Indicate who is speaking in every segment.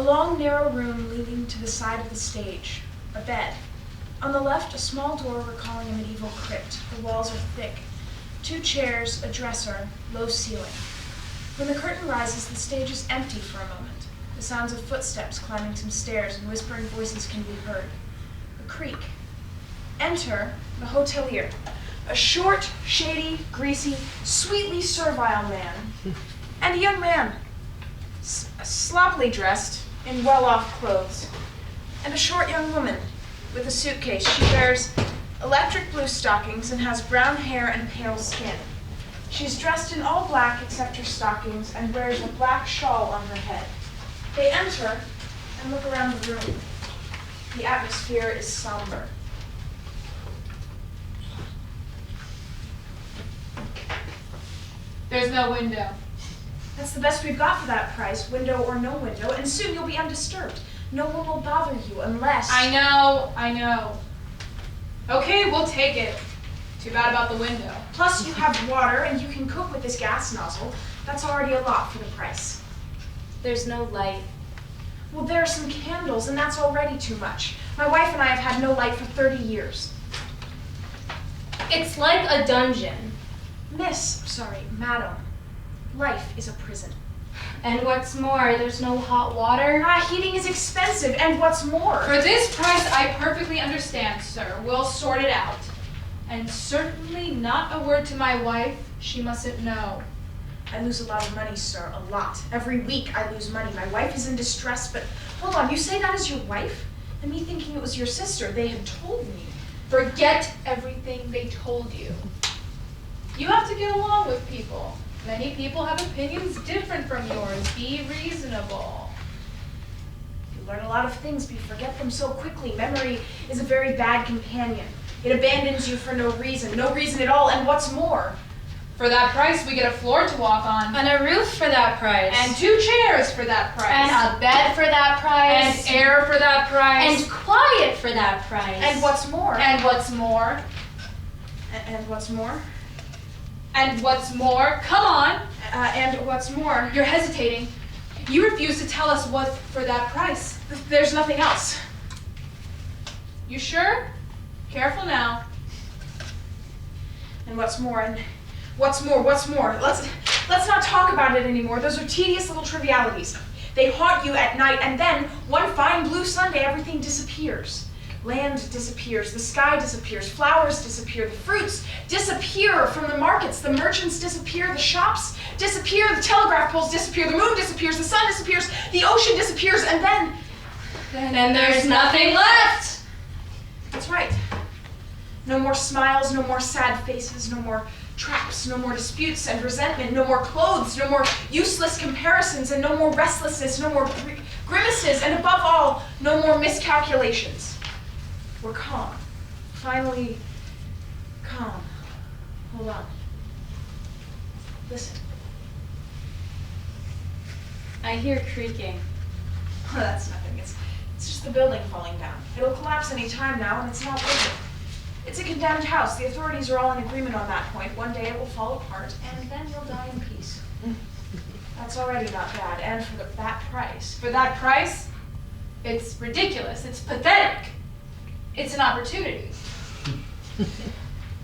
Speaker 1: A long, narrow room leading to the side of the stage. A bed. On the left, a small door recalling a medieval crypt. The walls are thick. 2 chairs, a dresser, low ceiling. When the curtain rises, the stage is empty for a moment. The sounds of footsteps climbing some stairs and whispering voices can be heard. A creak. Enter the hotelier, a short, shady, greasy, sweetly servile man, and a young man, sloppily dressed in well-off clothes, and a short young woman with a suitcase. She wears electric blue stockings and has brown hair and pale skin. She's dressed in all black except her stockings and wears a black shawl on her head. They enter and look around the room. The atmosphere is somber.
Speaker 2: There's no window.
Speaker 1: That's the best we've got for that price, window or no window, and soon you'll be undisturbed. No one will bother you unless...
Speaker 2: I know. Okay, we'll take it. Too bad about the window.
Speaker 1: Plus you have water and you can cook with this gas nozzle. That's already a lot for the price.
Speaker 3: There's no light.
Speaker 1: Well, there are some candles, and that's already too much. My wife and I have had no light for 30 years.
Speaker 3: It's like a dungeon.
Speaker 1: Madam, life is a prison.
Speaker 3: And what's more, there's no hot water.
Speaker 1: Heating is expensive, and what's more?
Speaker 2: For this price, I perfectly understand, sir. We'll sort it out. And certainly not a word to my wife. She mustn't know.
Speaker 1: I lose a lot of money, sir, a lot. Every week I lose money. My wife is in distress, but hold on, you say that is your wife? And me thinking it was your sister. They had told me.
Speaker 2: Forget everything they told you. You have to get along with people. Many people have opinions different from yours. Be reasonable.
Speaker 1: You learn a lot of things, but you forget them so quickly. Memory is a very bad companion. It abandons you for no reason at all, and what's more?
Speaker 2: For that price, we get a floor to walk on.
Speaker 3: And a roof for that price.
Speaker 2: And 2 chairs for that price.
Speaker 3: And a bed for that price.
Speaker 2: And air for that price.
Speaker 3: And quiet for that price.
Speaker 1: And what's more?
Speaker 2: And what's more?
Speaker 1: And what's more?
Speaker 2: And what's more? Come on.
Speaker 1: And what's more?
Speaker 2: You're hesitating. You refuse to tell us what for that price.
Speaker 1: There's nothing else.
Speaker 2: You sure? Careful now.
Speaker 1: And what's more? And what's more? Let's not talk about it anymore. Those are tedious little trivialities. They haunt you at night, and then one fine blue Sunday, everything disappears. Land disappears, the sky disappears, flowers disappear, the fruits disappear from the markets, the merchants disappear, the shops disappear, the telegraph poles disappear, the moon disappears, the sun disappears, the ocean disappears, and
Speaker 3: then there's nothing left.
Speaker 1: That's right. No more smiles, no more sad faces, no more traps, no more disputes and resentment, no more clothes, no more useless comparisons, and no more restlessness, no more grimaces, and above all, no more miscalculations. We're calm. Finally, calm. Hold on. Listen.
Speaker 3: I hear creaking.
Speaker 1: Oh, that's nothing. It's just the building falling down. It'll collapse any time now, and it's not worth it. It's a condemned house. The authorities are all in agreement on that point. One day it will fall apart, and then you'll die in peace. That's already not bad, and for that price.
Speaker 2: For that price? It's ridiculous. It's pathetic. It's an opportunity.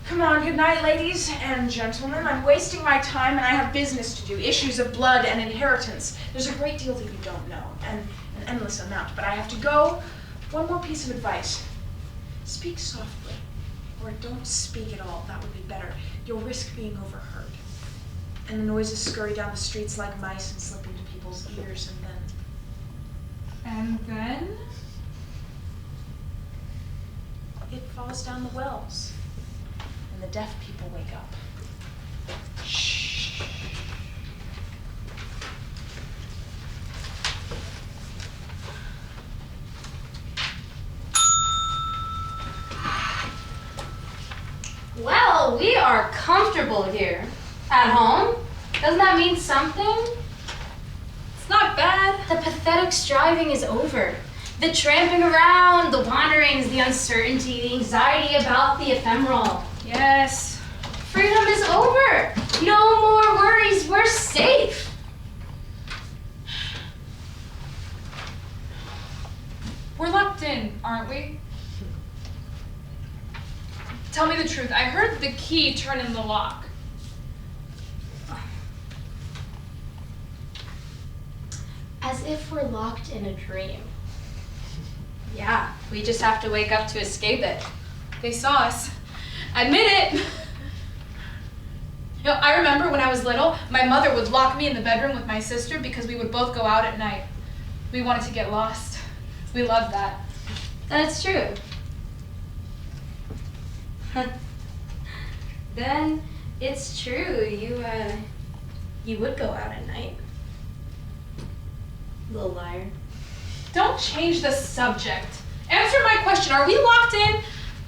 Speaker 1: Come on, good night, ladies and gentlemen. I'm wasting my time, and I have business to do. Issues of blood and inheritance. There's a great deal that you don't know, and an endless amount. But I have to go. One more piece of advice. Speak softly, or don't speak at all. That would be better. You'll risk being overheard. And the noises scurry down the streets like mice and slip into people's ears,
Speaker 2: And then?
Speaker 1: It falls down the wells, and the deaf people wake up. Shh.
Speaker 3: Well, we are comfortable here. At home? Doesn't that mean something?
Speaker 2: It's not bad.
Speaker 3: The pathetic striving is over. The tramping around, the wanderings, the uncertainty, the anxiety about the ephemeral.
Speaker 2: Yes.
Speaker 3: Freedom is over. No more worries. We're safe.
Speaker 2: We're locked in, aren't we? Tell me the truth. I heard the key turn in the lock.
Speaker 3: As if we're locked in a dream. Yeah, we just have to wake up to escape it.
Speaker 2: They saw us. Admit it! You know, I remember when I was little, my mother would lock me in the bedroom with my sister because we would both go out at night. We wanted to get lost. We loved that.
Speaker 3: That's true. Then it's true. You would go out at night. Little liar.
Speaker 2: Don't change the subject. Answer my question. Are we locked in?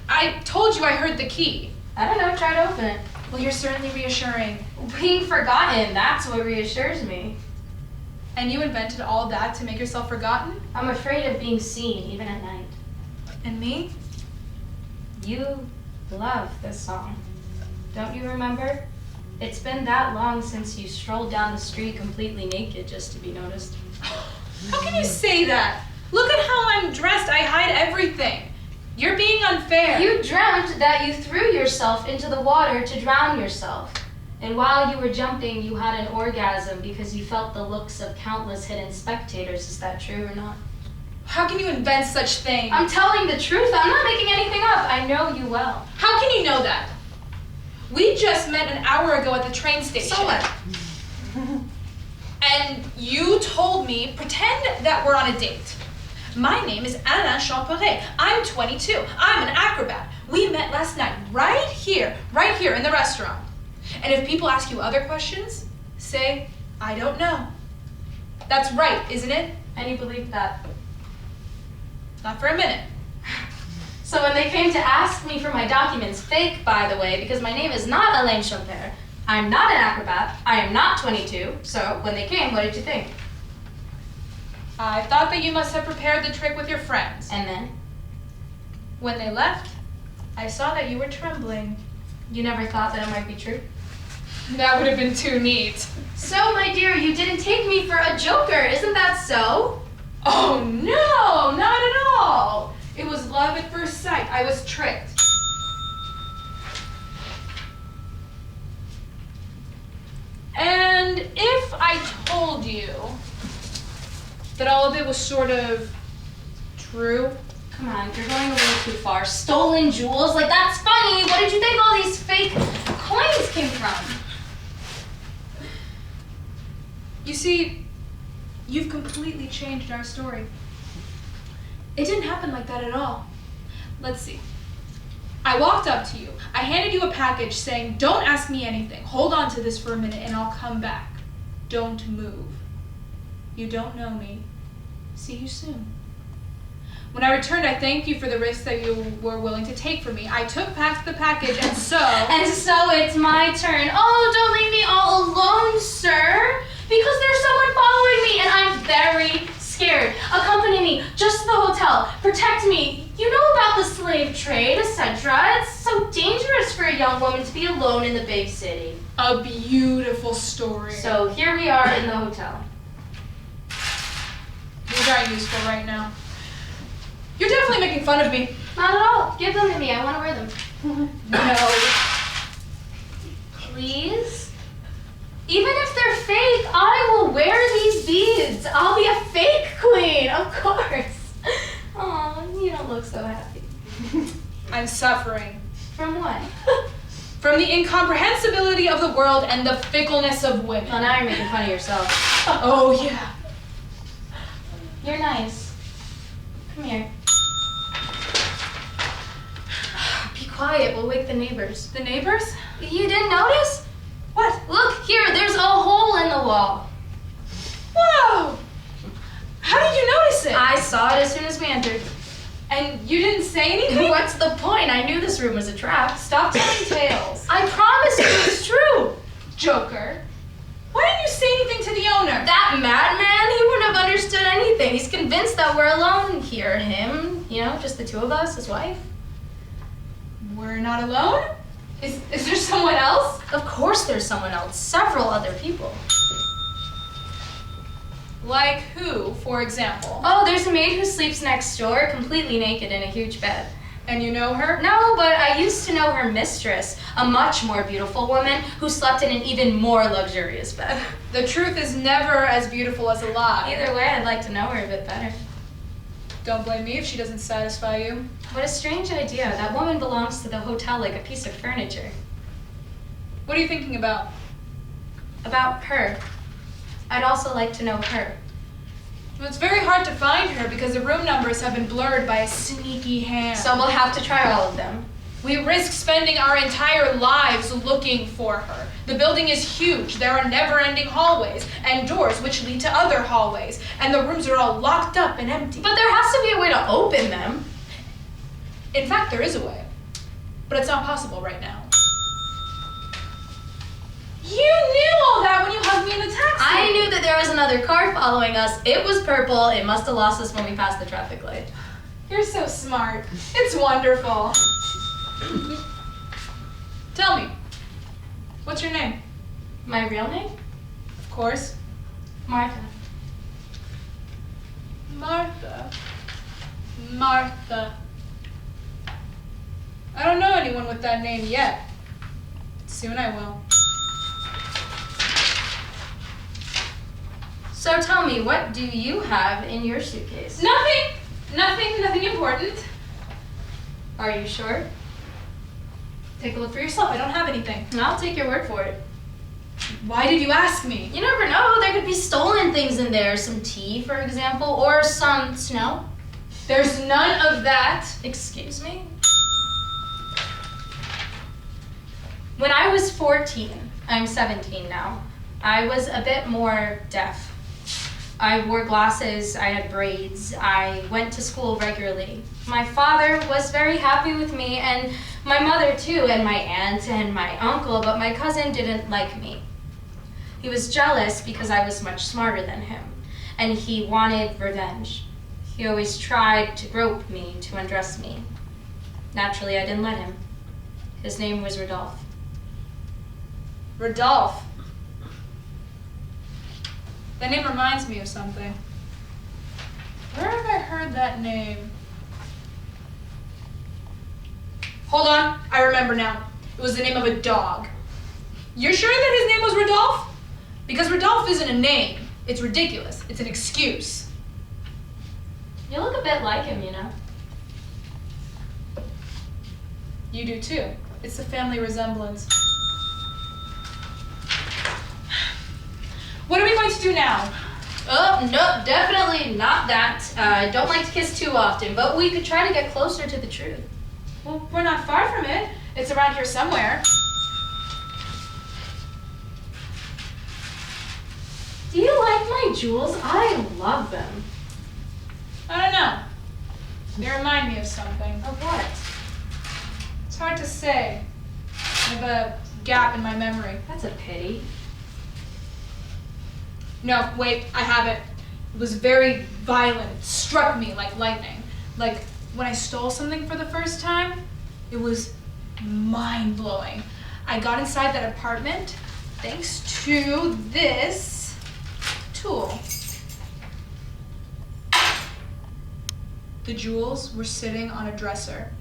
Speaker 2: I told you I heard the key.
Speaker 3: I don't know. Try to open it.
Speaker 2: Well, you're certainly reassuring.
Speaker 3: Being forgotten, that's what reassures me.
Speaker 2: And you invented all that to make yourself forgotten?
Speaker 3: I'm afraid of being seen, even at night.
Speaker 2: And me?
Speaker 3: You love this song. Don't you remember? It's been that long since you strolled down the street completely naked just to be noticed.
Speaker 2: How can you say that? Look at how I'm dressed. I hide everything. You're being unfair.
Speaker 3: You dreamt that you threw yourself into the water to drown yourself. And while you were jumping, you had an orgasm because you felt the looks of countless hidden spectators. Is that true or not?
Speaker 2: How can you invent such things?
Speaker 3: I'm telling the truth. I'm not making anything up. I know you well.
Speaker 2: How can you know that? We just met an hour ago at the train station.
Speaker 3: So what?
Speaker 2: And you told me, pretend that we're on a date. My name is Anna Champeret. I'm 22. I'm an acrobat. We met last night right here in the restaurant. And if people ask you other questions, say, I don't know. That's right, isn't it?
Speaker 3: And you believed that?
Speaker 2: Not for a minute.
Speaker 3: So when they came to ask me for my documents, fake by the way, because my name is not Elaine Champert, I'm not an acrobat, I am not 22, so when they came, what did you think?
Speaker 2: I thought that you must have prepared the trick with your friends.
Speaker 3: And then?
Speaker 2: When they left, I saw that you were trembling.
Speaker 3: You never thought that it might be true?
Speaker 2: That would have been too neat.
Speaker 3: So, my dear, you didn't take me for a joker, isn't that so?
Speaker 2: Oh no, not at all. It was love at first sight. I was tricked. And if I told you that all of it was sort of true?
Speaker 3: Come on, you're going a little too far. Stolen jewels? Like, that's funny. What did you think all these fake coins came from?
Speaker 2: You see, you've completely changed our story. It didn't happen like that at all. Let's see. I walked up to you. I handed you a package saying, don't ask me anything. Hold on to this for a minute and I'll come back. Don't move. You don't know me. See you soon. When I returned, I thanked you for the risk that you were willing to take for me. I took back the package and so...
Speaker 3: And so it's my turn. Oh, don't leave me all alone, sir. Because there's someone following me and I'm very scared. Accompany me just to the hotel. Protect me. You know about the slave trade, etc. It's so dangerous for a young woman to be alone in the big city.
Speaker 2: A beautiful story.
Speaker 3: So here we are in the hotel.
Speaker 2: These aren't useful right now. You're definitely making fun of me.
Speaker 3: Not at all. Give them to me. I want to wear them.
Speaker 2: No.
Speaker 3: Please? Even if they're fake, I will wear these beads. I'll be a fake queen, of course. Aw, you don't look so happy.
Speaker 2: I'm suffering.
Speaker 3: From what?
Speaker 2: From the incomprehensibility of the world and the fickleness of women.
Speaker 3: Well, now you're making fun of yourself.
Speaker 2: Oh, yeah.
Speaker 3: You're nice. Come here. Be quiet, we'll wake the neighbors.
Speaker 2: The neighbors?
Speaker 3: You didn't notice?
Speaker 2: What?
Speaker 3: Look, here, there's a hole in the wall.
Speaker 2: Whoa! How did you notice it?
Speaker 3: I saw it as soon as we entered.
Speaker 2: And you didn't say anything?
Speaker 3: What's the point? I knew this room was a trap.
Speaker 2: Stop telling tales.
Speaker 3: I promise you it's true.
Speaker 2: Joker. Why didn't you say anything to the owner?
Speaker 3: That madman, he wouldn't have understood anything. He's convinced that we're alone here. Him, you know, just the two of us, his wife.
Speaker 2: We're not alone? Is there someone else?
Speaker 3: Of course there's someone else. Several other people.
Speaker 2: Like who, for example?
Speaker 3: Oh, there's a maid who sleeps next door, completely naked in a huge bed.
Speaker 2: And you know her?
Speaker 3: No, but I used to know her mistress, a much more beautiful woman who slept in an even more luxurious bed.
Speaker 2: The truth is never as beautiful as a lie.
Speaker 3: Either way, I'd like to know her a bit better.
Speaker 2: Don't blame me if she doesn't satisfy you.
Speaker 3: What a strange idea. That woman belongs to the hotel like a piece of furniture.
Speaker 2: What are you thinking about?
Speaker 3: About her. I'd also like to know her.
Speaker 2: Well, it's very hard to find her because the room numbers have been blurred by a sneaky hand.
Speaker 3: So we'll have to try all of them.
Speaker 2: We risk spending our entire lives looking for her. The building is huge. There are never-ending hallways and doors which lead to other hallways, and the rooms are all locked up and empty.
Speaker 3: But there has to be a way to open them.
Speaker 2: In fact, there is a way, but it's not possible right now. You knew all that when you hugged me in the taxi.
Speaker 3: I knew that there was another car following us. It was purple. It must have lost us when we passed the traffic light.
Speaker 2: You're so smart. It's wonderful. Tell me, what's your name?
Speaker 3: My real name?
Speaker 2: Of course.
Speaker 3: Martha.
Speaker 2: Martha. Martha. I don't know anyone with that name yet. Soon I will.
Speaker 3: So tell me, what do you have in your suitcase?
Speaker 2: Nothing important.
Speaker 3: Are you sure?
Speaker 2: Take a look for yourself. I don't have anything.
Speaker 3: I'll take your word for it.
Speaker 2: Why did you ask me?
Speaker 3: You never know. There could be stolen things in there. Some tea, for example, or some snow.
Speaker 2: There's none of that.
Speaker 3: Excuse me? When I was 14, I'm 17 now, I was a bit more deaf. I wore glasses, I had braids, I went to school regularly. My father was very happy with me, and my mother too, and my aunt and my uncle, but my cousin didn't like me. He was jealous because I was much smarter than him, and he wanted revenge. He always tried to grope me, to undress me. Naturally, I didn't let him. His name was Rodolphe.
Speaker 2: Rodolphe. That name reminds me of something. Where have I heard that name? Hold on, I remember now. It was the name of a dog. You're sure that his name was Rodolphe? Because Rodolphe isn't a name. It's ridiculous. It's an excuse.
Speaker 3: You look a bit like him, you know.
Speaker 2: You do too. It's the family resemblance. What are we going to do now?
Speaker 3: Oh, no, definitely not that. I don't like to kiss too often, but we could try to get closer to the truth.
Speaker 2: Well, we're not far from it. It's around here somewhere.
Speaker 3: Do you like my jewels? I love them.
Speaker 2: I don't know. They remind me of something.
Speaker 3: Of what?
Speaker 2: It's hard to say. I have a gap in my memory.
Speaker 3: That's a pity.
Speaker 2: No, wait, I have it. It was very violent. It struck me like lightning. Like when I stole something for the first time, it was mind-blowing. I got inside that apartment thanks to this tool. The jewels were sitting on a dresser.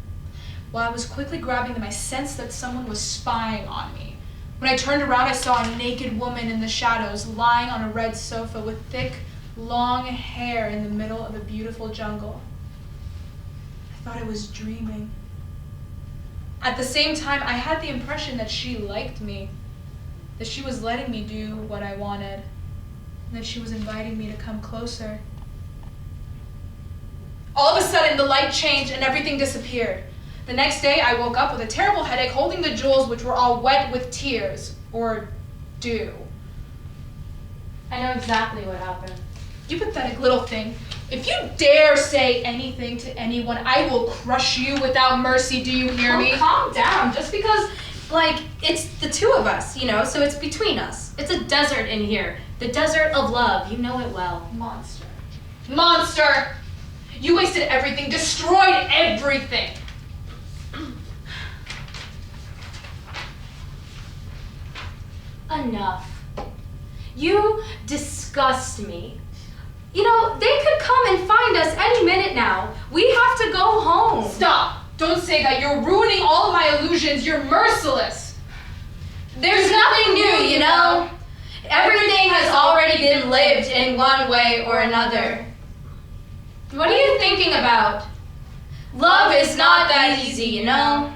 Speaker 2: While I was quickly grabbing them, I sensed that someone was spying on me. When I turned around, I saw a naked woman in the shadows, lying on a red sofa with thick, long hair in the middle of a beautiful jungle. I thought I was dreaming. At the same time, I had the impression that she liked me, that she was letting me do what I wanted, and that she was inviting me to come closer. All of a sudden, the light changed and everything disappeared. The next day, I woke up with a terrible headache, holding the jewels, which were all wet with tears, or dew.
Speaker 3: I know exactly what happened.
Speaker 2: You pathetic little thing. If you dare say anything to anyone, I will crush you without mercy. Do you hear me?
Speaker 3: Calm down. Just because, like, it's the two of us, you know, so it's between us. It's a desert in here. The desert of love. You know it well.
Speaker 2: Monster. Monster! You wasted everything, destroyed everything.
Speaker 3: Enough. You disgust me. You know, they could come and find us any minute now. We have to go home.
Speaker 2: Stop! Don't say that. You're ruining all of my illusions. You're merciless.
Speaker 3: There's nothing new, you know? Everything has already been lived in one way or another. What are you thinking about? Love is not that easy, you know?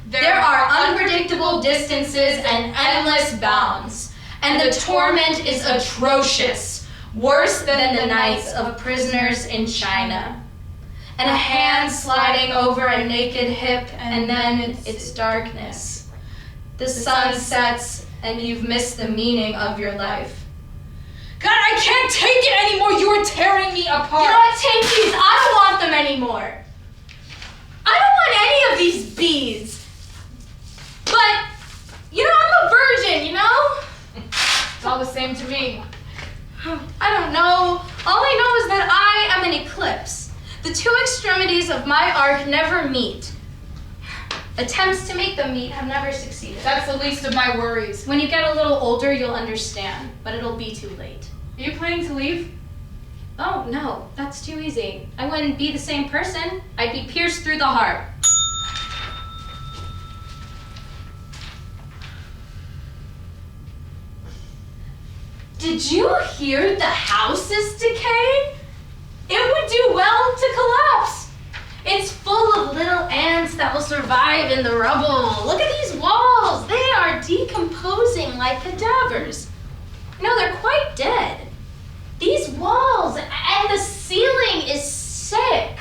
Speaker 3: There are unpredictable distances and endless bounds, and the torment is atrocious, worse than the nights of prisoners in China. And a hand sliding over a naked hip, and then it's darkness. The sun sets, and you've missed the meaning of your life.
Speaker 2: God, I can't take it anymore. You are tearing me apart.
Speaker 3: You know what? Take these. I don't want them anymore. I don't want any of these bees. But, you know, I'm a virgin, you know?
Speaker 2: It's all the same to me.
Speaker 3: I don't know. All I know is that I am an eclipse. The two extremities of my arc never meet. Attempts to make them meet have never succeeded.
Speaker 2: That's the least of my worries.
Speaker 3: When you get a little older, you'll understand, but it'll be too late.
Speaker 2: Are you planning to leave?
Speaker 3: Oh, no, that's too easy. I wouldn't be the same person. I'd be pierced through the heart. Did you hear the house is decaying? It would do well to collapse. It's full of little ants that will survive in the rubble. Look at these walls. They are decomposing like cadavers. No, they're quite dead. These walls and the ceiling is sick.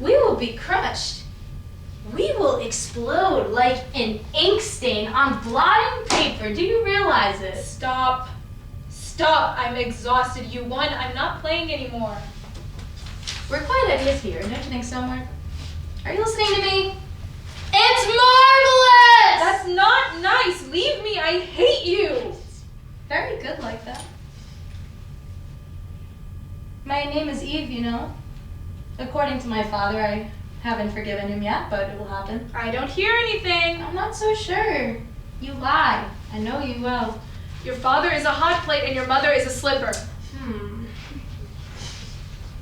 Speaker 3: We will be crushed. We will explode like an ink stain on blotting paper. Do you realize this?
Speaker 2: Stop. Stop. I'm exhausted. You won. I'm not playing anymore.
Speaker 3: We're quiet ideas here, don't you think so, Mark? Are you listening to me? It's marvelous!
Speaker 2: That's not nice. Leave me. I hate you.
Speaker 3: Very good like that. My name is Eve, you know. According to my father, I haven't forgiven him yet, but it will happen.
Speaker 2: I don't hear anything.
Speaker 3: I'm not so sure. You lie. I know you will.
Speaker 2: Your father is a hot plate and your mother is a slipper.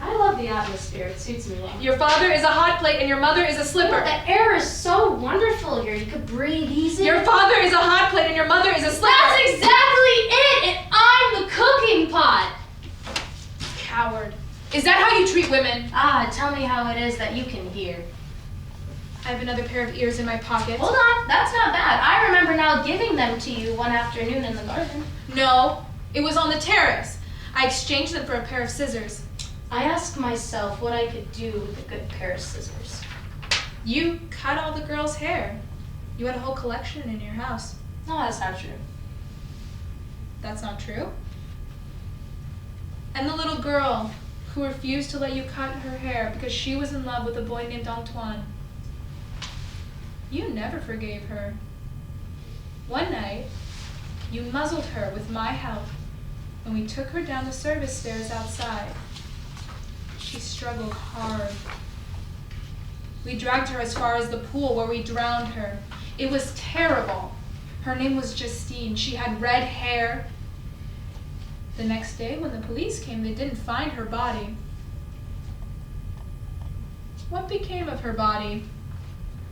Speaker 3: I love the atmosphere. It suits me well.
Speaker 2: Your father is a hot plate and your mother is a slipper.
Speaker 3: The air is so wonderful here. You could breathe easy.
Speaker 2: Your father is a hot plate and your mother is a slipper.
Speaker 3: That's exactly it! And I'm the cooking pot!
Speaker 2: Coward. Is that how you treat women?
Speaker 3: Ah, tell me how it is that you can hear.
Speaker 2: I have another pair of ears in my pocket.
Speaker 3: Hold on, that's not bad. I remember now giving them to you one afternoon in the garden.
Speaker 2: No, it was on the terrace. I exchanged them for a pair of scissors.
Speaker 3: I asked myself what I could do with a good pair of scissors.
Speaker 2: You cut all the girls' hair. You had a whole collection in your house.
Speaker 3: No, that's not true.
Speaker 2: That's not true. And the little girl who refused to let you cut her hair because she was in love with a boy named Antoine. You never forgave her. One night, you muzzled her with my help when we took her down the service stairs outside. She struggled hard. We dragged her as far as the pool where we drowned her. It was terrible. Her name was Justine. She had red hair. The next day, when the police came, they didn't find her body. What became of her body?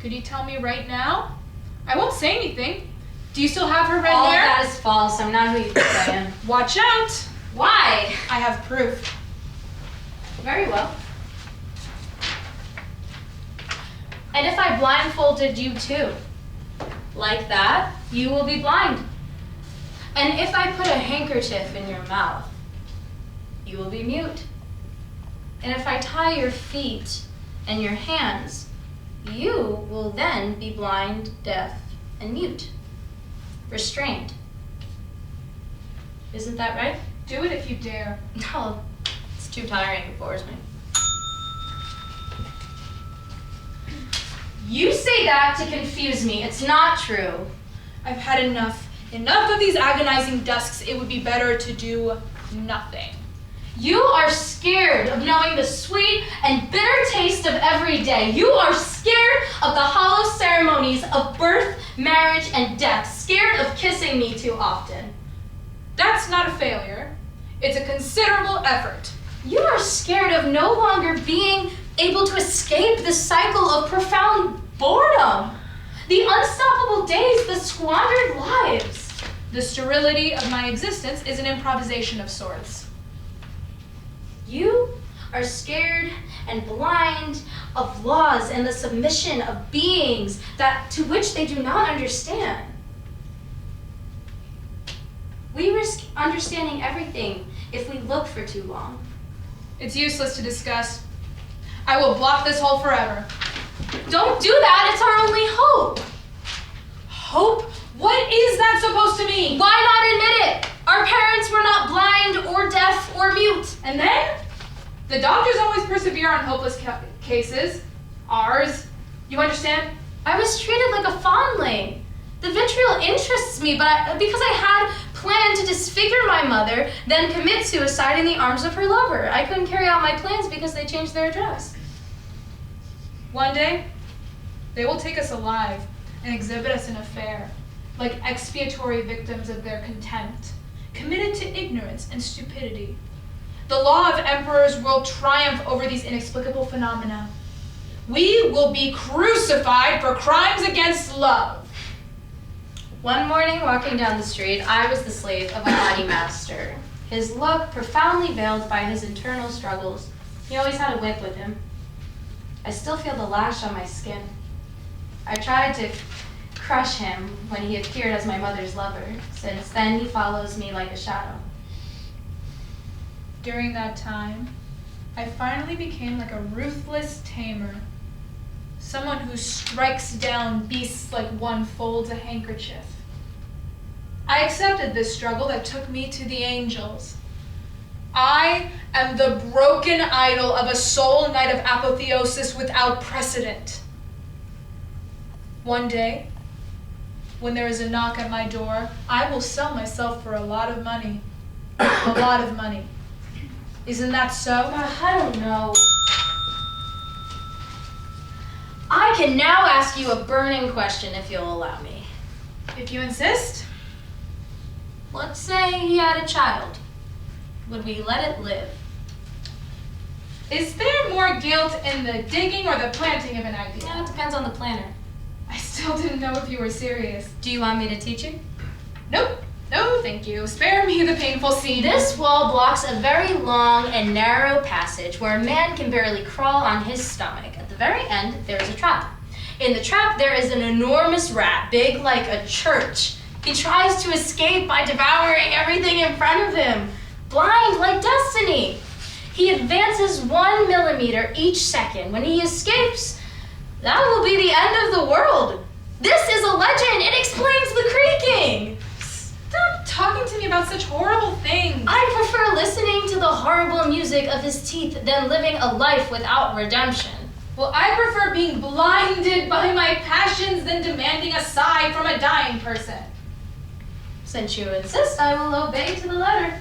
Speaker 2: Could you tell me right now? I won't say anything. Do you still have her red
Speaker 3: All
Speaker 2: hair?
Speaker 3: that is false. I'm not who you think I am.
Speaker 2: Watch out!
Speaker 3: Why?
Speaker 2: I have proof.
Speaker 3: Very well. And if I blindfolded you too, like that, you will be blind. And if I put a handkerchief in your mouth, you will be mute. And if I tie your feet and your hands, you will then be blind, deaf, and mute. Restrained. Isn't that right?
Speaker 2: Do it if you dare.
Speaker 3: No, it's too tiring. It bores me. You say that to confuse me. It's not true.
Speaker 2: I've had enough. Enough of these agonizing dusks. It would be better to do nothing.
Speaker 3: You are scared of knowing the sweet and bitter taste of every day. You are scared of the hollow ceremonies of birth, marriage, and death. Scared of kissing me too often.
Speaker 2: That's not a failure. It's a considerable effort.
Speaker 3: You are scared of no longer being able to escape the cycle of profound boredom. The unstoppable days, the squandered lives.
Speaker 2: The sterility of my existence is an improvisation of sorts.
Speaker 3: You are scared and blind of laws and the submission of beings to which they do not understand. We risk understanding everything if we look for too long.
Speaker 2: It's useless to discuss. I will block this hole forever.
Speaker 3: Don't do that, it's our only hope.
Speaker 2: Hope? What is that supposed to mean?
Speaker 3: Why not admit it? Our parents were not blind or deaf or mute.
Speaker 2: And then? The doctors always persevere on hopeless cases. Ours. You understand?
Speaker 3: I was treated like a fondling. The vitriol interests me, but because I had planned to disfigure my mother, then commit suicide in the arms of her lover. I couldn't carry out my plans because they changed their address.
Speaker 2: One day, they will take us alive and exhibit us in a fair, like expiatory victims of their contempt, committed to ignorance and stupidity. The law of emperors will triumph over these inexplicable phenomena. We will be crucified for crimes against love.
Speaker 3: One morning, walking down the street, I was the slave of a haughty master. His look profoundly veiled by his internal struggles. He always had a whip with him. I still feel the lash on my skin. I tried to crush him when he appeared as my mother's lover. Since then, he follows me like a shadow.
Speaker 2: During that time, I finally became like a ruthless tamer. Someone who strikes down beasts like one folds a handkerchief. I accepted this struggle that took me to the angels. I am the broken idol of a soul night of apotheosis without precedent. One day, when there is a knock at my door, I will sell myself for a lot of money. A lot of money. Isn't that so?
Speaker 3: I don't know. I can now ask you a burning question if you'll allow me.
Speaker 2: If you insist.
Speaker 3: Let's say he had a child. Would we let it live?
Speaker 2: Is there more guilt in the digging or the planting of an idea?
Speaker 3: Yeah, it depends on the planner.
Speaker 2: I still didn't know if you were serious.
Speaker 3: Do you want me to teach you?
Speaker 2: Nope. No, thank you. Spare me the painful scene.
Speaker 3: This wall blocks a very long and narrow passage where a man can barely crawl on his stomach. At the very end, there is a trap. In the trap, there is an enormous rat, big like a church. He tries to escape by devouring everything in front of him, blind like destiny. He advances 1 millimeter each second. When he escapes, that will be the end of the world. This is a legend. It explains the creaking.
Speaker 2: Stop talking to me about such horrible things.
Speaker 3: I prefer listening to the horrible music of his teeth than living a life without redemption.
Speaker 2: Well, I prefer being blinded by my passions than demanding a sigh from a dying person.
Speaker 3: Since you insist, I will obey to the letter.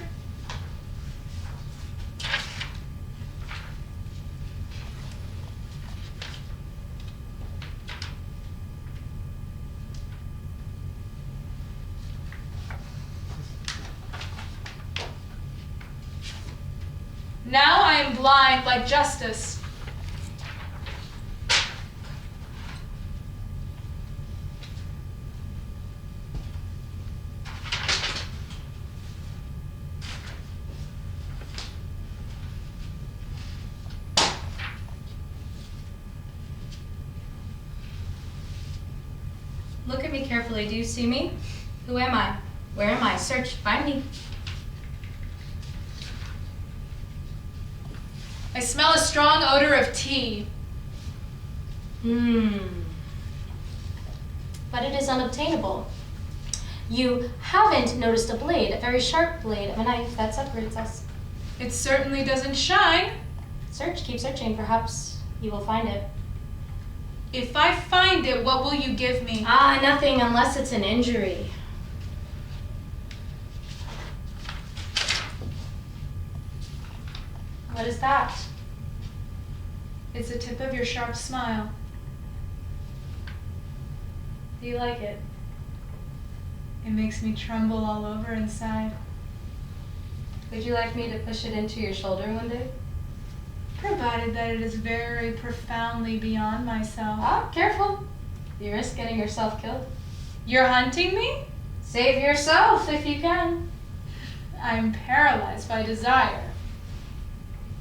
Speaker 2: Now I am blind like justice.
Speaker 3: Look at me carefully. Do you see me? Who am I? Where am I? Search. Find me.
Speaker 2: I smell a strong odor of tea.
Speaker 3: But it is unobtainable. You haven't noticed a blade, a very sharp blade of a knife that separates us.
Speaker 2: It certainly doesn't shine.
Speaker 3: Search, keep searching. Perhaps you will find it.
Speaker 2: If I find it, what will you give me?
Speaker 3: Ah, nothing unless it's an injury. What is that?
Speaker 2: It's the tip of your sharp smile.
Speaker 3: Do you like it?
Speaker 2: It makes me tremble all over inside.
Speaker 3: Would you like me to push it into your shoulder one day?
Speaker 2: Provided that it is very profoundly beyond myself.
Speaker 3: Ah, careful. You risk getting yourself killed.
Speaker 2: You're hunting me?
Speaker 3: Save yourself if you can.
Speaker 2: I'm paralyzed by desire.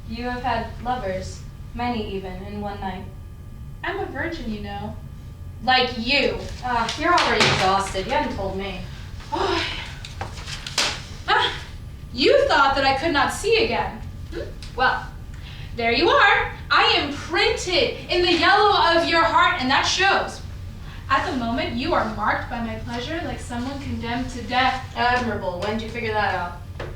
Speaker 3: You have had lovers, many even, in one night.
Speaker 2: I'm a virgin, you know.
Speaker 3: Like you. You're already exhausted. You hadn't told me.
Speaker 2: You thought that I could not see again. Well, there you are. I am printed in the yellow of your heart, and that shows. At the moment, you are marked by my pleasure like someone condemned to death.
Speaker 3: Admirable. When did you figure that out?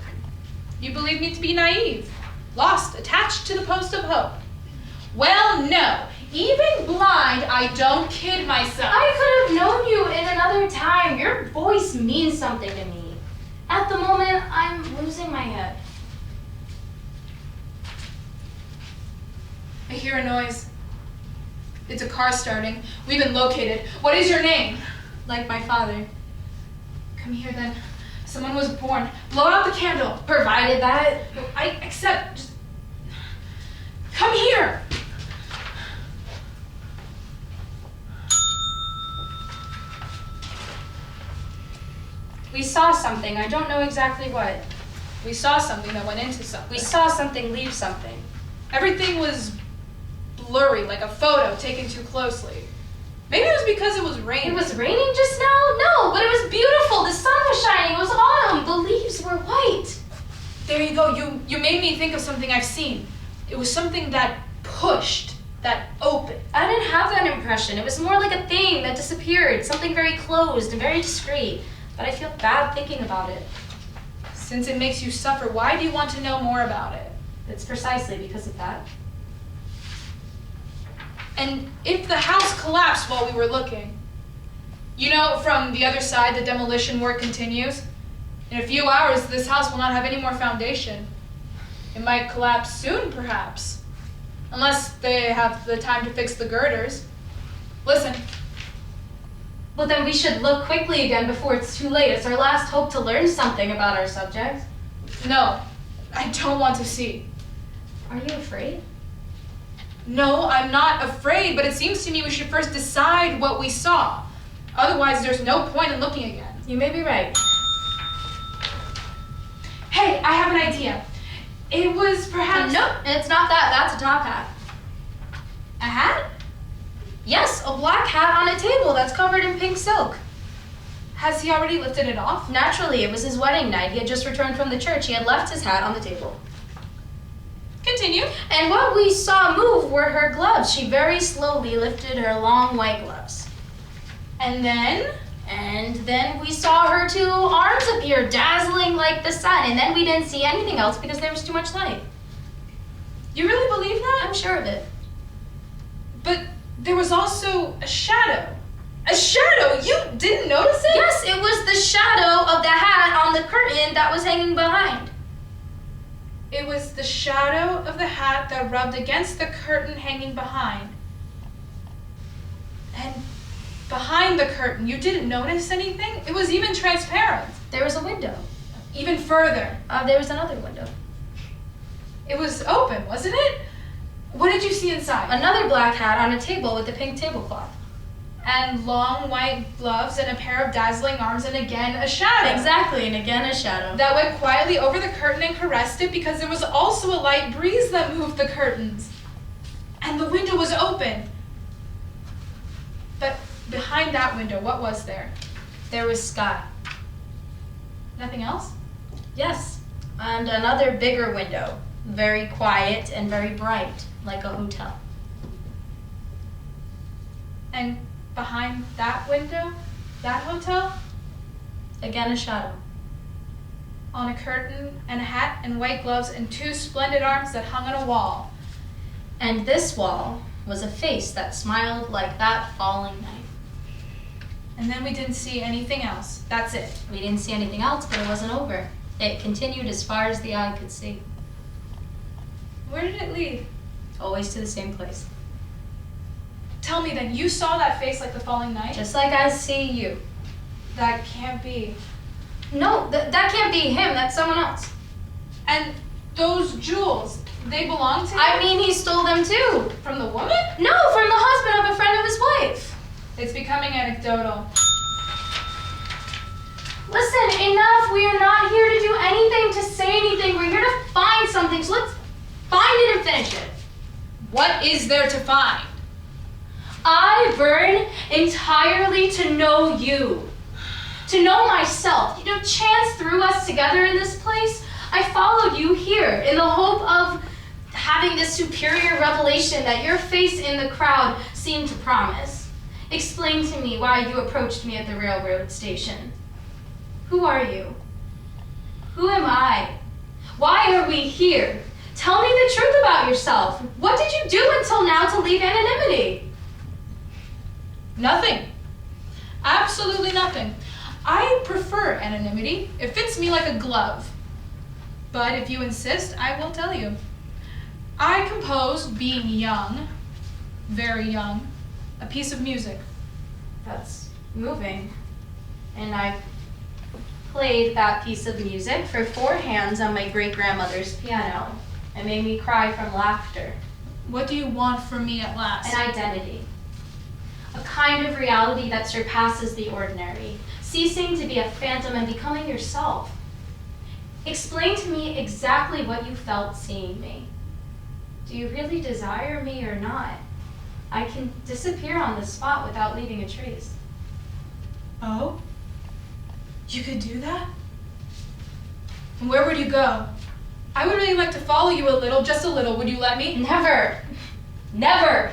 Speaker 2: You believe me to be naive, lost, attached to the post of hope. Well, no. Even blind, I don't kid myself.
Speaker 3: I could have known you in another time. Your voice means something to me. At the moment, I'm losing my head.
Speaker 2: I hear a noise. It's a car starting. We've been located. What is your name?
Speaker 3: Like my father.
Speaker 2: Come here then. Someone was born. Blow out the candle.
Speaker 3: Provided that...
Speaker 2: I accept. Just... Come here.
Speaker 3: We saw something. I don't know exactly what.
Speaker 2: We saw something that went into something.
Speaker 3: We saw something leave something.
Speaker 2: Everything was blurry, like a photo taken too closely. Maybe it was because it was raining.
Speaker 3: It was raining just now? No, but it was beautiful. The sun was shining. It was autumn. The leaves were white.
Speaker 2: There you go. You made me think of something I've seen. It was something that pushed, that opened.
Speaker 3: I didn't have that impression. It was more like a thing that disappeared. Something very closed and very discreet. But I feel bad thinking about it.
Speaker 2: Since it makes you suffer, why do you want to know more about it?
Speaker 3: It's precisely because of that.
Speaker 2: And if the house collapsed while we were looking, you know, from the other side, the demolition work continues. In a few hours, this house will not have any more foundation. It might collapse soon, perhaps. Unless they have the time to fix the girders. Listen.
Speaker 3: Well, then we should look quickly again before it's too late. It's our last hope to learn something about our subject.
Speaker 2: No, I don't want to see.
Speaker 3: Are you afraid?
Speaker 2: No, I'm not afraid, but it seems to me we should first decide what we saw. Otherwise, there's no point in looking again.
Speaker 3: You may be right.
Speaker 2: Hey, I have an idea. It was perhaps...
Speaker 3: Nope, it's not that. That's a top hat.
Speaker 2: A hat?
Speaker 3: Yes, a black hat on a table that's covered in pink silk.
Speaker 2: Has he already lifted it off?
Speaker 3: Naturally, it was his wedding night. He had just returned from the church. He had left his hat on the table.
Speaker 2: Continue.
Speaker 3: And what we saw move were her gloves. She very slowly lifted her long white gloves.
Speaker 2: And then?
Speaker 3: And then we saw her two arms appear, dazzling like the sun. And then we didn't see anything else because there was too much light.
Speaker 2: You really believe that?
Speaker 3: I'm sure of it.
Speaker 2: But there was also a shadow. A shadow? You didn't notice it?
Speaker 3: Yes, it was the shadow of the hat on the curtain that was hanging behind.
Speaker 2: It was the shadow of the hat that rubbed against the curtain hanging behind. And behind the curtain, you didn't notice anything? It was even transparent.
Speaker 3: There was a window.
Speaker 2: Even further.
Speaker 3: There was another window.
Speaker 2: It was open, wasn't it? What did you see inside?
Speaker 3: Another black hat on a table with a pink tablecloth.
Speaker 2: And long white gloves and a pair of dazzling arms and again a shadow.
Speaker 3: Exactly, and again a shadow.
Speaker 2: That went quietly over the curtain and caressed it because there was also a light breeze that moved the curtains. And the window was open. But behind that window, what was there?
Speaker 3: There was sky.
Speaker 2: Nothing else?
Speaker 3: Yes, and another bigger window. Very quiet and very bright, like a hotel.
Speaker 2: And behind that window, that hotel,
Speaker 3: Again a shadow.
Speaker 2: on a curtain and a hat and white gloves and two splendid arms that hung on a wall.
Speaker 3: And this wall was a face that smiled like that falling night.
Speaker 2: And then we didn't see anything else. That's it.
Speaker 3: We didn't see anything else, but it wasn't over. It continued as far as the eye could see.
Speaker 2: Where did it lead?
Speaker 3: Always to the same place.
Speaker 2: Tell me then, you saw that face like the falling night?
Speaker 3: Just like I see you.
Speaker 2: That can't be.
Speaker 3: No, that can't be him. That's someone else.
Speaker 2: And those jewels, they belong to him?
Speaker 3: I mean, he stole them too.
Speaker 2: From the woman?
Speaker 3: No, from the husband of a friend of his wife.
Speaker 2: It's becoming anecdotal.
Speaker 3: Listen, enough. We are not here to do anything, to say anything. We're here to find something, so let's find it and finish it.
Speaker 2: What is there to find?
Speaker 3: I burn entirely to know you, to know myself. You know, chance threw us together in this place. I followed you here in the hope of having this superior revelation that your face in the crowd seemed to promise. Explain to me why you approached me at the railroad station. Who are you? Who am I? Why are we here? Tell me the truth about yourself. What did you do until now to leave anonymity?
Speaker 2: Nothing. Absolutely nothing. I prefer anonymity. It fits me like a glove. But if you insist, I will tell you. I composed, being young, very young, a piece of music.
Speaker 3: That's moving. And I played that piece of music for 4 hands on my great-grandmother's piano. It made me cry from laughter.
Speaker 2: What do you want from me at last?
Speaker 3: An identity. A kind of reality that surpasses the ordinary. Ceasing to be a phantom and becoming yourself. Explain to me exactly what you felt seeing me. Do you really desire me or not? I can disappear on the spot without leaving a trace.
Speaker 2: Oh? You could do that? And where would you go? I would really like to follow you a little, just a little. Would you let me?
Speaker 3: Never. Never.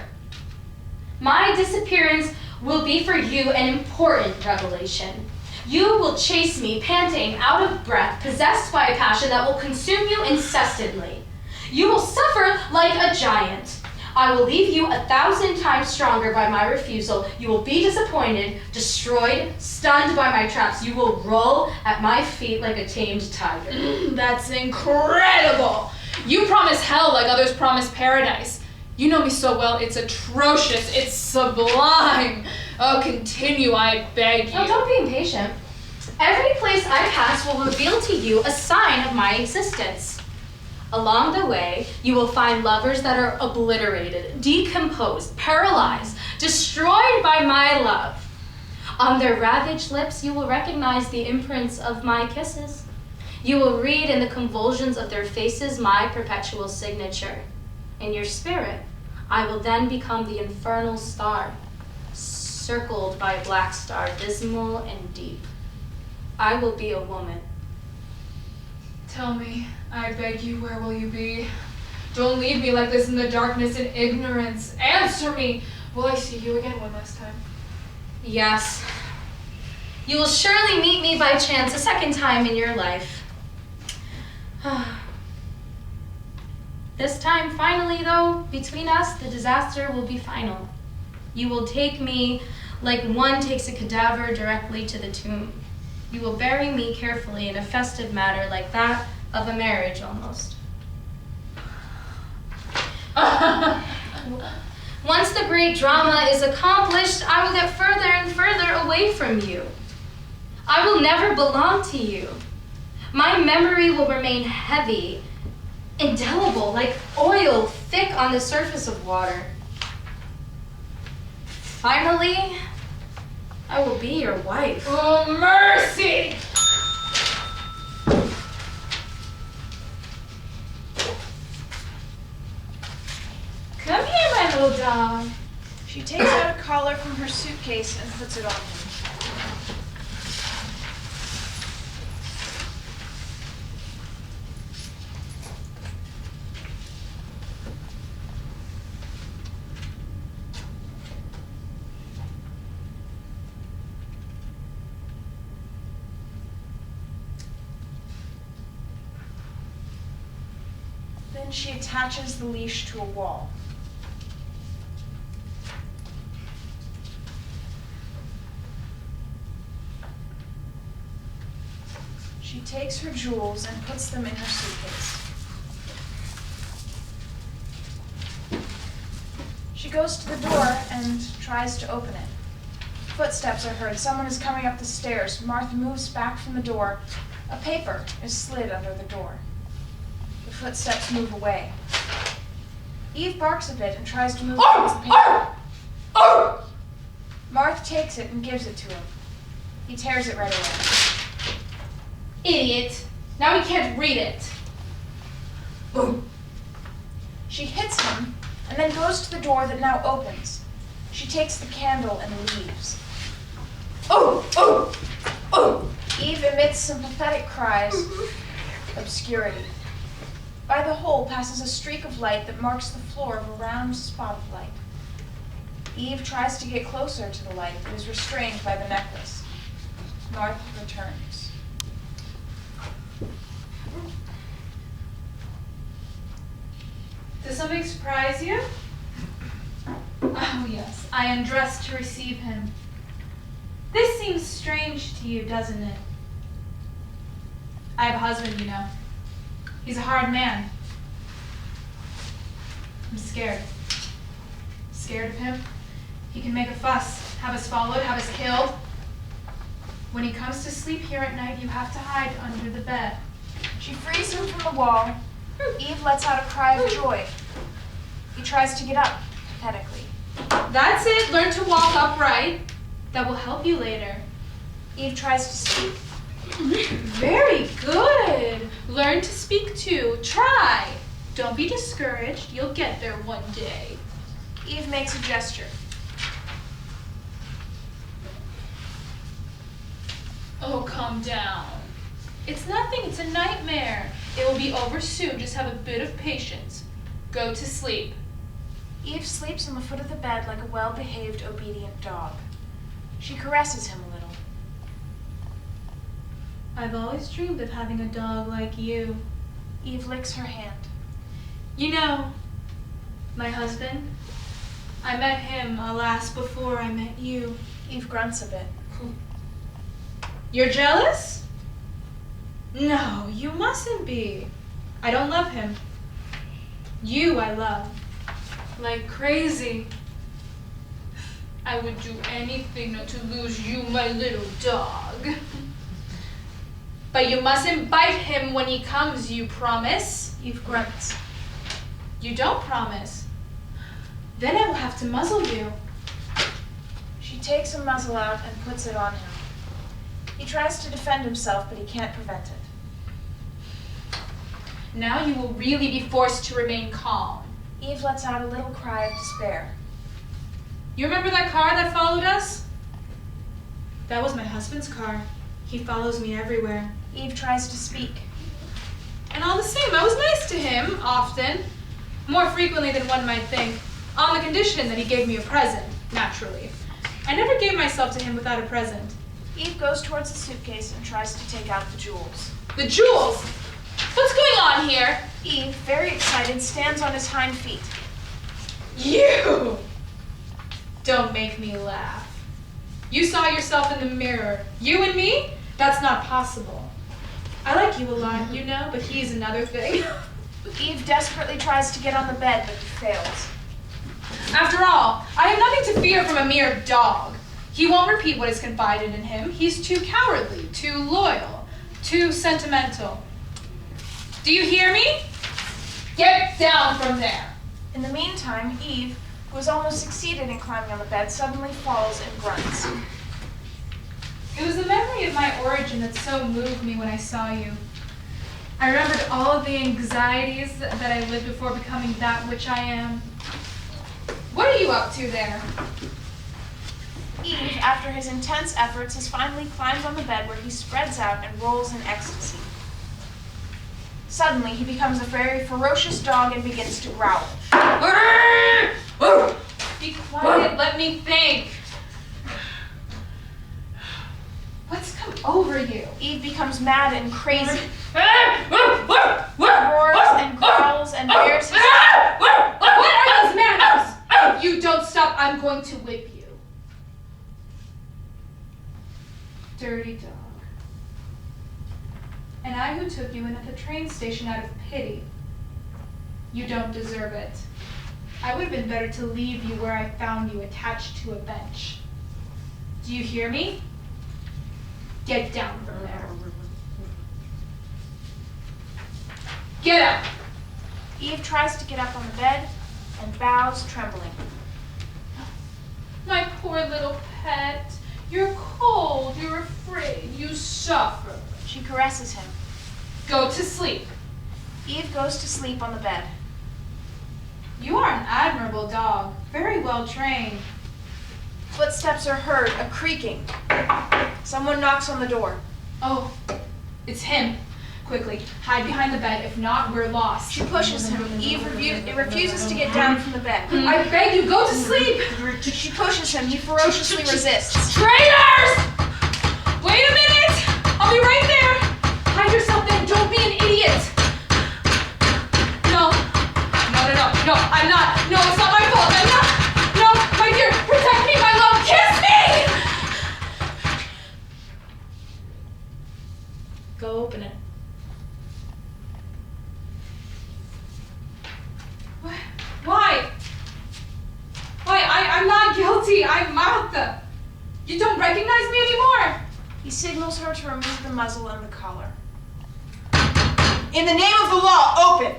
Speaker 3: My disappearance will be for you an important revelation. You will chase me, panting, out of breath, possessed by a passion that will consume you incessantly. You will suffer like a giant. I will leave you 1,000 times stronger by my refusal. You will be disappointed, destroyed, stunned by my traps. You will roll at my feet like a tamed tiger.
Speaker 2: That's incredible. You promise hell like others promise paradise. You know me so well, it's atrocious, it's sublime. Oh, continue, I beg you.
Speaker 3: No, don't be impatient. Every place I pass will reveal to you a sign of my existence. Along the way, you will find lovers that are obliterated, decomposed, paralyzed, destroyed by my love. On their ravaged lips, you will recognize the imprints of my kisses. You will read in the convulsions of their faces my perpetual signature. In your spirit, I will then become the infernal star, circled by a black star, dismal and deep. I will be a woman.
Speaker 2: Tell me, I beg you, where will you be? Don't leave me like this in the darkness and ignorance. Answer me. Will I see you again one last time?
Speaker 3: Yes. You will surely meet me by chance a second time in your life. This time, finally, though, between us, the disaster will be final. You will take me like one takes a cadaver directly to the tomb. You will bury me carefully in a festive manner like that of a marriage almost. Once the great drama is accomplished, I will get further and further away from you. I will never belong to you. My memory will remain heavy, indelible, like oil thick on the surface of water. Finally, I will be your wife.
Speaker 2: Oh, mercy! Come here, my little dog.
Speaker 1: She takes out a collar from her suitcase and puts it on him. Then she attaches the leash to a wall. She takes her jewels and puts them in her suitcase. She goes to the door and tries to open it. Footsteps are heard. Someone is coming up the stairs. Martha moves back from the door. A paper is slid under the door. footsteps move away. Eve barks a bit and tries to move towards the paper. Marth takes it and gives it to him. He tears it right away.
Speaker 2: Idiot. Now he can't read it.
Speaker 1: She hits him and then goes to the door that now opens. She takes the candle and leaves. Eve emits some pathetic cries. Obscurity. By the hole passes a streak of light that marks the floor of a round spot of light. Eve tries to get closer to the light, but is restrained by the necklace. Marth returns.
Speaker 2: Does something surprise you? Oh, yes. I am dressed to receive him. This seems strange to you, doesn't it? I have a husband, you know. He's a hard man. I'm scared. Scared of him. He can make a fuss, have us followed, have us killed. When he comes to sleep here at night, you have to hide under the bed.
Speaker 1: She frees him from the wall. Eve lets out a cry of joy. He tries to get up, pathetically.
Speaker 2: That's it. Learn to walk upright. That will help you later.
Speaker 1: Eve tries to speak.
Speaker 2: Very good. Learn to speak too. Try. Don't be discouraged. You'll get there one day.
Speaker 1: Eve makes a gesture.
Speaker 2: Oh, calm down. It's nothing. It's a nightmare. It will be over soon. Just have a bit of patience. Go to sleep.
Speaker 1: Eve sleeps on the foot of the bed like a well-behaved, obedient dog. She caresses him a little.
Speaker 2: I've always dreamed of having a dog like you.
Speaker 1: Eve licks her hand.
Speaker 2: You know, my husband, I met him, alas, before I met you.
Speaker 1: Eve grunts a bit.
Speaker 2: You're jealous? No, you mustn't be. I don't love him. You I love. Like crazy. I would do anything not to lose you, my little dog. But you mustn't bite him when he comes, you promise?
Speaker 1: Eve grunts.
Speaker 2: You don't promise. Then I will have to muzzle you.
Speaker 1: She takes a muzzle out and puts it on him. He tries to defend himself, but he can't prevent it.
Speaker 2: Now you will really be forced to remain calm.
Speaker 1: Eve lets out a little cry of despair.
Speaker 2: You remember that car that followed us? That was my husband's car. He follows me everywhere.
Speaker 1: Eve tries to speak.
Speaker 2: And all the same, I was nice to him, often. More frequently than one might think. On the condition that he gave me a present, naturally. I never gave myself to him without a present.
Speaker 1: Eve goes towards the suitcase and tries to take out the jewels.
Speaker 2: The jewels? What's going on here?
Speaker 1: Eve, very excited, stands on his hind feet.
Speaker 2: You! Don't make me laugh. You saw yourself in the mirror. You and me? That's not possible. I like you a lot, you know, but he's another thing.
Speaker 1: Eve desperately tries to get on the bed, but he fails.
Speaker 2: After all, I have nothing to fear from a mere dog. He won't repeat what is confided in him. He's too cowardly, too loyal, too sentimental. Do you hear me? Get down from there.
Speaker 1: In the meantime, Eve, who has almost succeeded in climbing on the bed, suddenly falls and grunts.
Speaker 2: It was the memory of my origin that so moved me when I saw you. I remembered all of the anxieties that I lived before becoming that which I am. What are you up to there?
Speaker 1: Eve, after his intense efforts, has finally climbed on the bed where he spreads out and rolls in ecstasy. Suddenly, he becomes a very ferocious dog and begins to growl.
Speaker 2: Be quiet, let me think. What's come over you?
Speaker 1: Eve becomes mad and crazy. Roars and growls and bares his head.
Speaker 2: What are these manners? If you don't stop, I'm going to whip you. Dirty dog. And I who took you in at the train station out of pity. You don't deserve it. I would have been better to leave you where I found you, attached to a bench. Do you hear me? Get down from there. Get up!
Speaker 1: Eve tries to get up on the bed and bows, trembling.
Speaker 2: My poor little pet. You're cold, you're afraid, you suffer.
Speaker 1: She caresses him.
Speaker 2: Go to sleep.
Speaker 1: Eve goes to sleep on the bed.
Speaker 2: You are an admirable dog, very well trained.
Speaker 1: Footsteps are heard, a creaking. Someone knocks on the door.
Speaker 2: Oh, it's him. Quickly, hide behind the bed. If not, we're lost.
Speaker 1: She pushes him. Eve refuses to get down from the bed.
Speaker 2: I beg you, go to sleep.
Speaker 1: She pushes him. He ferociously resists.
Speaker 2: Traitors! Wait a minute! I'll be right there. Hide yourself then. Don't be an idiot. No, I'm not. No, it's not my fault. I'm not. No, my dear, protect me, my love. Kiss me!
Speaker 1: Go open it.
Speaker 2: Why? I'm not guilty. I'm Martha. You don't recognize me anymore.
Speaker 1: He signals her to remove the muzzle and the collar. In the name of the law, open!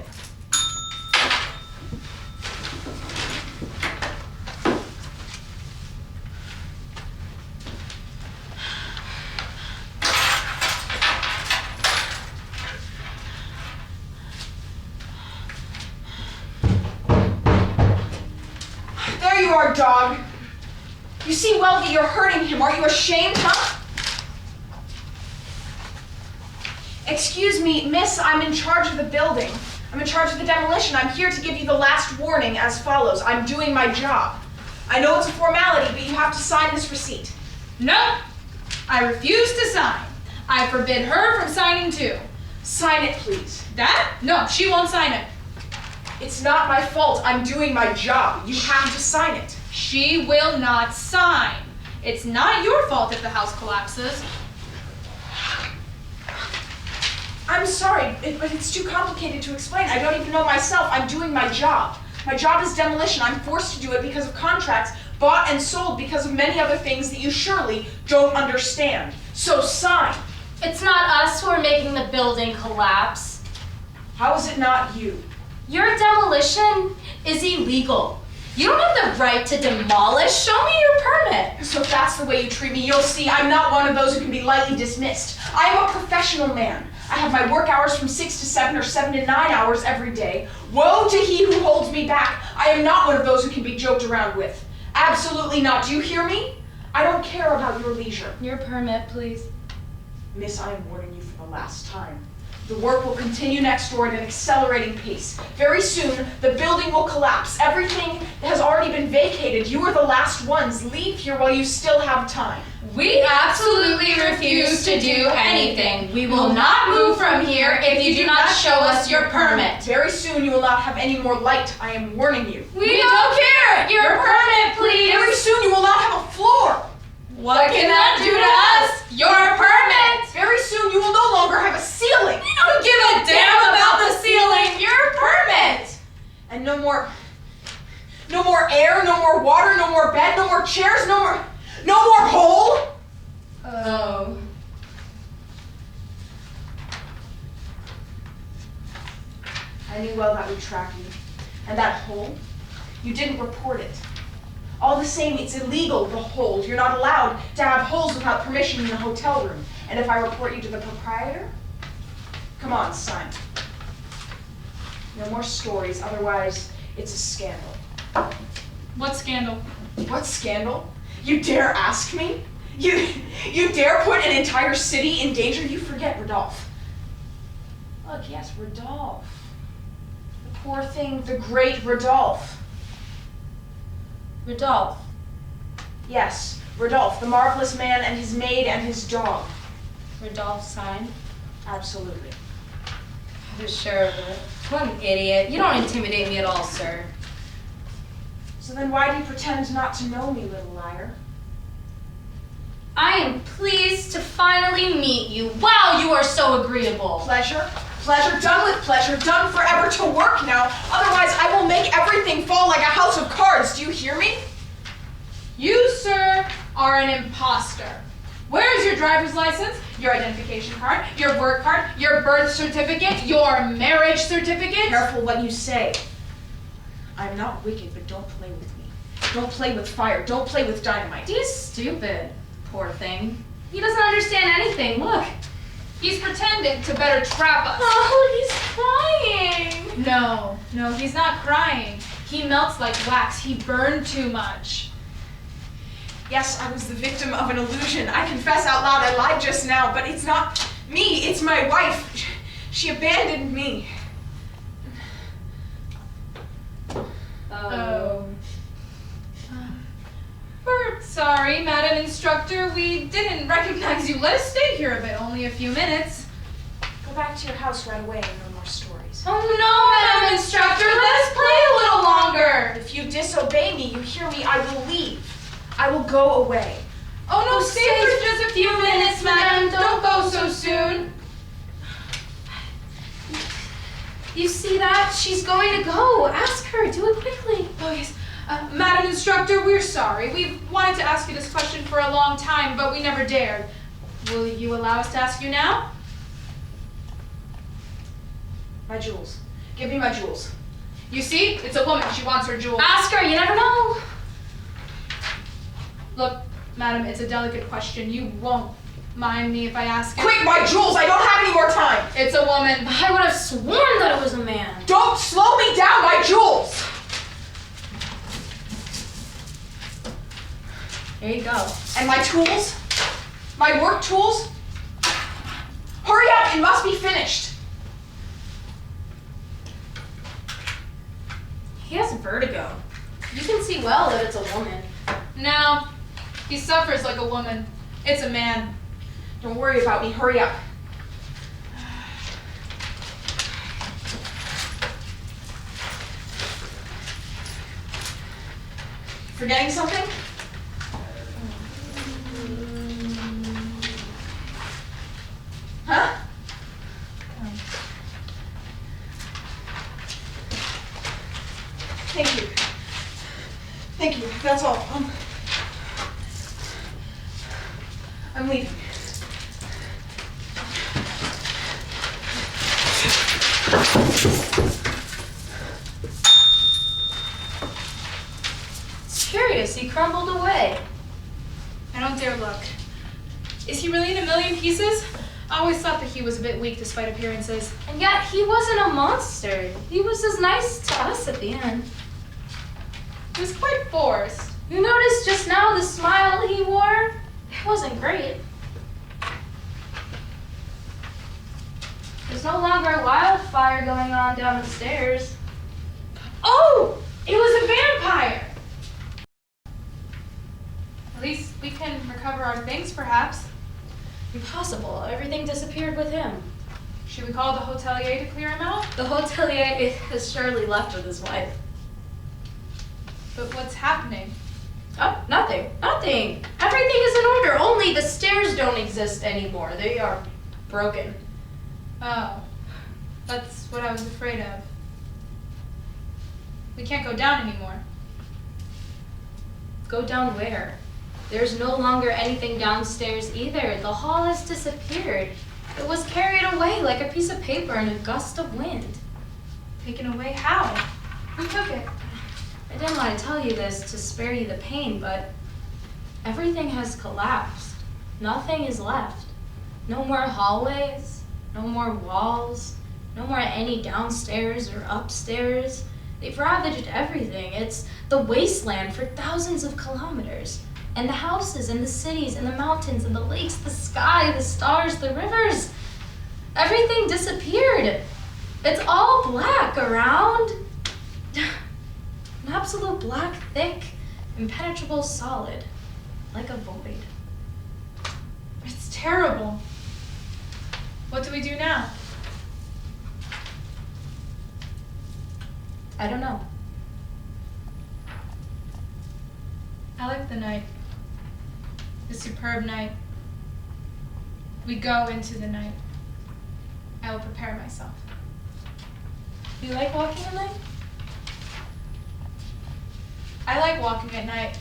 Speaker 1: There you are, dog. You see well that you're hurting him. Are you ashamed, huh? Excuse me, miss, I'm in charge of the building. I'm in charge of the demolition. I'm here to give you the last warning as follows. I'm doing my job. I know it's a formality, but you have to sign this receipt.
Speaker 2: No, I refuse to sign. I forbid her from signing too.
Speaker 1: Sign it, please.
Speaker 2: That? No, she won't sign it.
Speaker 1: It's not my fault. I'm doing my job. You have to sign it.
Speaker 2: She will not sign. It's not your fault if the house collapses.
Speaker 1: I'm sorry, but it's too complicated to explain. I don't even know myself. I'm doing my job. My job is demolition. I'm forced to do it because of contracts bought and sold because of many other things that you surely don't understand. So sign.
Speaker 3: It's not us who are making the building collapse.
Speaker 1: How is it not you?
Speaker 3: Your demolition is illegal. You don't have the right to demolish. Show me your permit.
Speaker 1: So if that's the way you treat me, you'll see I'm not one of those who can be lightly dismissed. I am a professional man. I have my work hours from 6 to 7 or 7 to 9 hours every day. Woe to he who holds me back. I am not one of those who can be joked around with. Absolutely not. Do you hear me? I don't care about your leisure.
Speaker 3: Your permit, please.
Speaker 1: Miss, I am warning you for the last time. The work will continue next door at an accelerating pace. Very soon, the building will collapse. Everything has already been vacated. You are the last ones. Leave here while you still have time.
Speaker 3: We absolutely refuse to do anything. We will not move from here if you do not show us your permit.
Speaker 1: Very soon, you will not have any more light. I am warning you.
Speaker 3: We don't care! Your permit, please!
Speaker 1: Very soon, you will not have a floor.
Speaker 3: What can that do to us? Your permit!
Speaker 1: Very soon, you will no longer have a ceiling.
Speaker 3: We don't give a damn about the ceiling! Your permit!
Speaker 1: And no more air, no more water, no more bed, no more chairs, no more hole.
Speaker 3: Oh.
Speaker 1: I knew well that would trap you. And that hole, you didn't report it. All the same, it's illegal, the holes. You're not allowed to have holes without permission in the hotel room. And if I report you to the proprietor, come on, sign. No more stories, otherwise it's a scandal.
Speaker 2: What scandal?
Speaker 1: What scandal? You dare ask me? You dare put an entire city in danger? You forget Rodolphe. Look, yes, Rodolphe. The poor thing, the great Rodolphe.
Speaker 3: Rodolphe.
Speaker 1: Yes, Rodolphe, the marvelous man and his maid and his dog.
Speaker 3: Rodolphe signed?
Speaker 1: Absolutely.
Speaker 3: You're sure of it. What an idiot. You don't intimidate me at all, sir.
Speaker 1: So then why do you pretend not to know me, little liar?
Speaker 3: I am pleased to finally meet you. Wow, you are so agreeable.
Speaker 1: Pleasure? Pleasure, done with pleasure, done forever to work now. Otherwise, I will make everything fall like a house of cards. Do you hear me?
Speaker 2: You, sir, are an imposter. Where's your driver's license, your identification card, your work card, your birth certificate, your marriage certificate?
Speaker 1: Careful what you say. I'm not wicked, but don't play with me. Don't play with fire. Don't play with dynamite.
Speaker 3: He's stupid. Poor thing. He doesn't understand anything. Look.
Speaker 2: He's pretending to better trap us.
Speaker 3: Oh, he's crying.
Speaker 2: No, he's not crying. He melts like wax. He burned too much.
Speaker 1: Yes, I was the victim of an illusion. I confess out loud I lied just now, but it's not me. It's my wife. She abandoned me.
Speaker 2: Oh. We're sorry, Madam Instructor. We didn't recognize you. Let us stay here a bit, only a few minutes.
Speaker 1: Go back to your house right away and no more stories.
Speaker 2: Oh no, Madam Instructor, let us play a little longer.
Speaker 1: If you disobey me, you hear me, I will leave. I will go away.
Speaker 2: Oh no, stay for just a few minutes, Madam. Don't go so soon.
Speaker 3: You see that? She's going to go. Ask her. Do it quickly.
Speaker 2: Oh yes. Madam Instructor, we're sorry. We've wanted to ask you this question for a long time, but we never dared. Will you allow us to ask you now?
Speaker 1: My jewels. Give me my jewels.
Speaker 2: You see? It's a woman. She wants her jewels.
Speaker 3: Ask her. You never know.
Speaker 2: Look, Madam, it's a delicate question. You won't mind me if I ask it.
Speaker 1: Quick, my jewels! I don't have any more time!
Speaker 2: It's a woman.
Speaker 3: I would have sworn that it was a man.
Speaker 1: Don't slow me down, my jewels!
Speaker 3: Here you go.
Speaker 1: And my tools? My work tools? Hurry up, it must be finished.
Speaker 3: He has vertigo. You can see well that it's a woman.
Speaker 2: No, he suffers like a woman. It's a man.
Speaker 1: Don't worry about me, hurry up. Forgetting something? Huh? Thank you. Thank you, that's all. I'm leaving.
Speaker 3: It's curious. He crumbled away.
Speaker 2: I don't dare look. Is he really in a million pieces? I always thought that he was a bit weak despite appearances.
Speaker 3: And yet he wasn't a monster. He was as nice to us at the end.
Speaker 2: He was quite forced.
Speaker 3: You noticed just now the smile he wore? It wasn't great. There's no longer a wildfire going on down the stairs.
Speaker 2: Oh! It was a vampire! At least we can recover our things, perhaps.
Speaker 3: Impossible. Everything disappeared with him.
Speaker 2: Should we call the hotelier to clear him out?
Speaker 3: The hotelier has surely left with his wife.
Speaker 2: But what's happening?
Speaker 3: Oh, nothing. Nothing. Everything is in order. Only the stairs don't exist anymore. They are broken.
Speaker 2: Oh, that's what I was afraid of. We can't go down anymore.
Speaker 3: Go down where? There's no longer anything downstairs either. The hall has disappeared. It was carried away like a piece of paper in a gust of wind.
Speaker 2: Taken away? How? Who took it?
Speaker 3: I didn't want to tell you this to spare you the pain, but everything has collapsed. Nothing is left. No more hallways, no more walls, no more any downstairs or upstairs. They've ravaged everything. It's the wasteland for thousands of kilometers. And the houses and the cities and the mountains and the lakes, the sky, the stars, the rivers. Everything disappeared. It's all black around. An absolute black, thick, impenetrable solid, like a void.
Speaker 2: It's terrible. What do we do now?
Speaker 3: I don't know.
Speaker 2: I like the night. The superb night. We go into the night. I will prepare myself.
Speaker 3: You like walking at night?
Speaker 2: I like walking at night.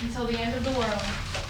Speaker 2: until the end of the world.